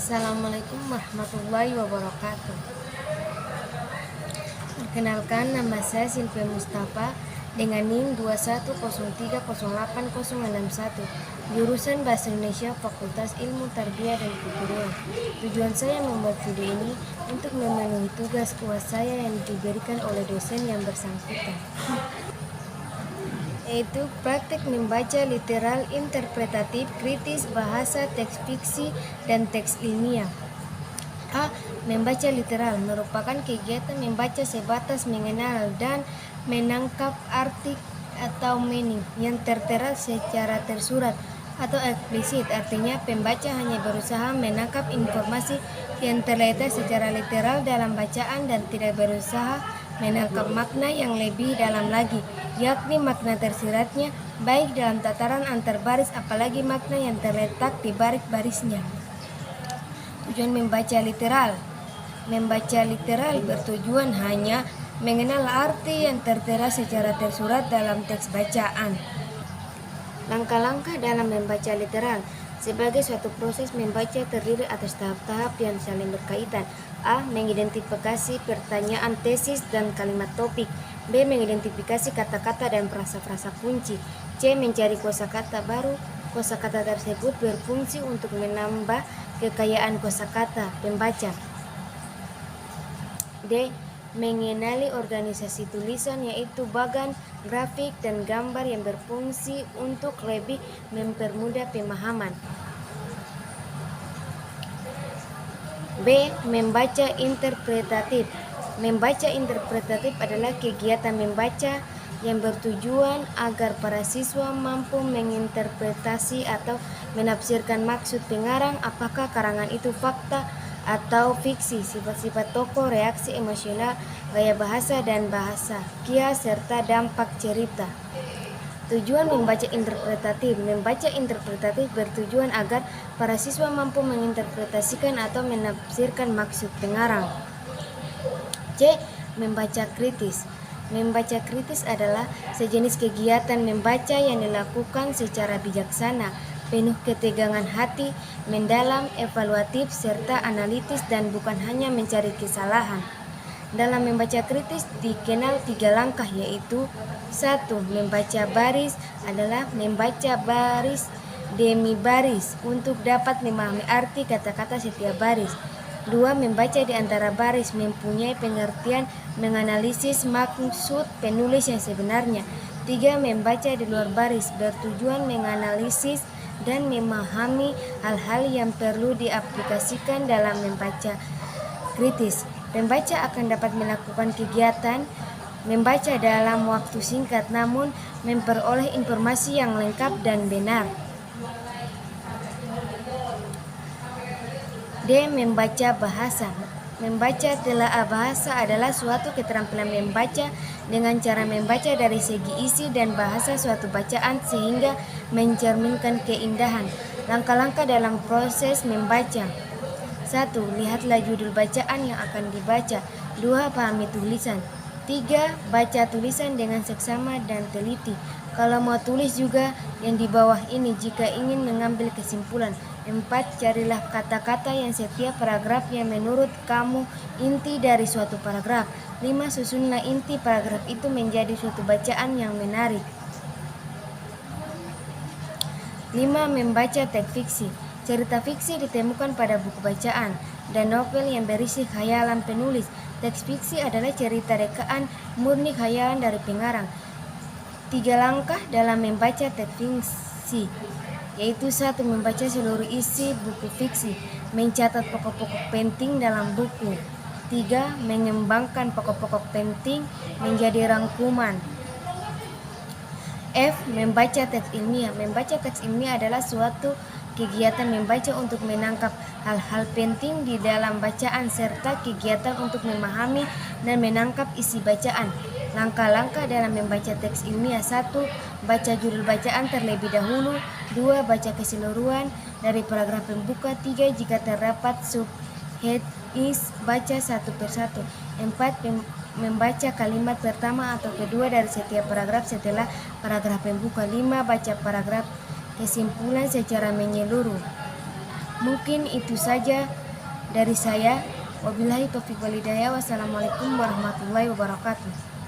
Assalamualaikum warahmatullahi wabarakatuh. Perkenalkan, nama saya Silvia Mustafa dengan NIM 2103086061, jurusan Bahasa Indonesia Fakultas Ilmu Tarbiyah dan Kebudayaan. Tujuan saya membuat video ini untuk memenuhi tugas kelas saya yang diberikan oleh dosen yang bersangkutan, yaitu praktek membaca literal, interpretatif, kritis, bahasa, teks fiksi, dan teks ilmiah. A. Membaca literal merupakan kegiatan membaca sebatas mengenal dan menangkap arti atau meaning yang tertera secara tersurat atau eksplisit. Artinya, pembaca hanya berusaha menangkap informasi yang terletak secara literal dalam bacaan dan tidak berusaha menangkap makna yang lebih dalam lagi, yakni makna tersiratnya, baik dalam tataran antar baris apalagi makna yang terletak di baris-barisnya. Tujuan membaca literal. Membaca literal bertujuan hanya mengenal arti yang tertera secara tersurat dalam teks bacaan. Langkah-langkah dalam membaca literal. Sebagai suatu proses membaca terdiri atas tahap-tahap yang saling berkaitan. A. Mengidentifikasi pertanyaan, tesis, dan kalimat topik. B. Mengidentifikasi kata-kata dan frasa-frasa kunci. C. Mencari kosakata baru. Kosakata tersebut berfungsi untuk menambah kekayaan kosakata pembaca. D. Mengenali organisasi tulisan, yaitu bagan, grafik, dan gambar yang berfungsi untuk lebih mempermudah pemahaman. B. Membaca interpretatif. Membaca interpretatif adalah kegiatan membaca yang bertujuan agar para siswa mampu menginterpretasi atau menafsirkan maksud pengarang, apakah karangan itu fakta atau fiksi, sifat-sifat tokoh, reaksi emosional, gaya bahasa dan bahasa, kias, serta dampak cerita. Tujuan membaca interpretatif. Membaca interpretatif bertujuan agar para siswa mampu menginterpretasikan atau menafsirkan maksud pengarang. C. Membaca kritis. Membaca kritis adalah sejenis kegiatan membaca yang dilakukan secara bijaksana, penuh ketegangan hati, mendalam, evaluatif, serta analitis dan bukan hanya mencari kesalahan. Dalam membaca kritis dikenal 3 langkah, yaitu 1. Membaca baris adalah membaca baris demi baris untuk dapat memahami arti kata-kata setiap baris. 2. Membaca di antara baris, mempunyai pengertian menganalisis maksud penulis yang sebenarnya. 3. Membaca di luar baris, bertujuan menganalisis dan memahami hal-hal yang perlu diaplikasikan dalam membaca kritis. Pembaca akan dapat melakukan kegiatan membaca dalam waktu singkat namun memperoleh informasi yang lengkap dan benar. D. Membaca bahasa. Membaca telaah bahasa adalah suatu keterampilan membaca dengan cara membaca dari segi isi dan bahasa suatu bacaan sehingga mencerminkan keindahan. Langkah-langkah dalam proses membaca. 1. Lihatlah judul bacaan yang akan dibaca. 2. Pahami tulisan. 3. Baca tulisan dengan seksama dan teliti. Kalau mau tulis juga yang di bawah ini jika ingin mengambil kesimpulan. 4. Carilah kata-kata yang setiap paragraf yang menurut kamu inti dari suatu paragraf. 5. Susunlah inti paragraf itu menjadi suatu bacaan yang menarik. 5. Membaca teks fiksi. Cerita fiksi ditemukan pada buku bacaan dan novel yang berisi khayalan penulis. Teks fiksi adalah cerita rekaan murni khayalan dari pengarang. 3 langkah dalam membaca teks fiksi, yaitu 1. Membaca seluruh isi buku fiksi, mencatat pokok-pokok penting dalam buku. 3. Mengembangkan pokok-pokok penting menjadi rangkuman. F. Membaca teks ilmiah. Membaca teks ilmiah adalah suatu kegiatan membaca untuk menangkap hal-hal penting di dalam bacaan serta kegiatan untuk memahami dan menangkap isi bacaan. Langkah-langkah dalam membaca teks ilmiah. 1. Baca judul bacaan terlebih dahulu. 2. Baca keseluruhan dari paragraf pembuka. 3. Jika terdapat subhead is, baca satu persatu. 4. Membaca kalimat pertama atau kedua dari setiap paragraf setelah paragraf pembuka. 5. Baca paragraf kesimpulan secara menyeluruh. Mungkin itu saja dari saya. Wabillahi taufiq walhidayah. Wassalamualaikum warahmatullahi wabarakatuh.